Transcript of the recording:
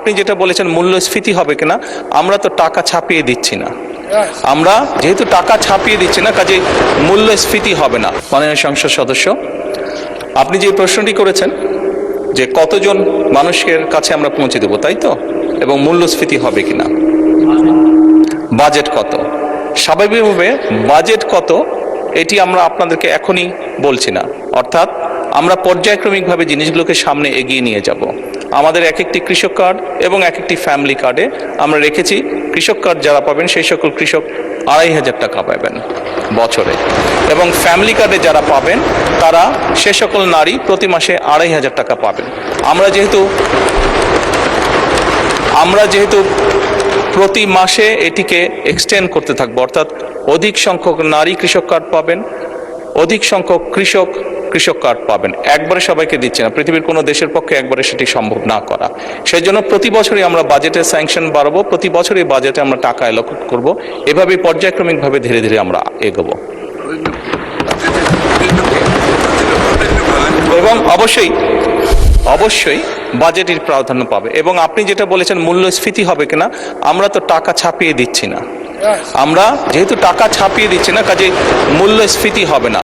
আপনি যেটা বলেছেন মূল্যস্ফীতি হবে কিনা, আমরা তো টাকা ছাপিয়ে দিচ্ছি না। আমরা যেহেতু টাকা ছাপিয়ে দিচ্ছি না, কাজেই মূল্যস্ফীতি হবে না। মাননীয় সংসদ সদস্য, আপনি যে প্রশ্নটি করেছেন যে কতজন মানুষের কাছে আমরা পৌঁছে দেবো, তাই তো, এবং মূল্যস্ফীতি হবে কিনা, বাজেট কত, স্বাভাবিকভাবে বাজেট কত এটি আমরা আপনাদেরকে এখনই বলছি না। অর্থাৎ আমরা পর্যায়ক্রমিকভাবে জিনিসগুলোকে সামনে এগিয়ে নিয়ে যাব। আমাদের এক একটি কৃষক কার্ড এবং এক একটি ফ্যামিলি কার্ডে আমরা রেখেছি কৃষক কার্ড যারা পাবেন সেই সকল কৃষক 2,500 টাকা পাবেন বছরে, এবং ফ্যামিলি কার্ডে যারা পাবেন তারা সে সকল নারী প্রতি মাসে 2,500 টাকা পাবেন। আমরা যেহেতু প্রতি মাসে এটিকে এক্সটেন্ড করতে থাকবো, অর্থাৎ অধিক সংখ্যক নারী কৃষক কার্ড পাবেন, অধিক সংখ্যক কৃষক কার্ড পাবেন। একবারে সবাইকে দিচ্ছে না, পৃথিবীর কোনো দেশের পক্ষে একবারে সেটি সম্ভব না করা। সেই জন্য প্রতি বছরই আমরা বাজেটের স্যাংশন বাড়াবো, প্রতি বছরই বাজেটে আমরা টাকা অ্যালোকেট করব, এভাবেই পর্যায়ক্রমিকভাবে ধীরে ধীরে আমরা এগোবো। এবং অবশ্যই বাজেটের প্রাধান্য পাবে। এবং আপনি যেটা বলেছেন মূল্যস্ফীতি হবে কিনা, আমরা তো টাকা ছাপিয়ে দিচ্ছি না। আমরা যেহেতু টাকা ছাপিয়ে দিচ্ছি না, কাজেই মূল্যস্ফীতি হবে না।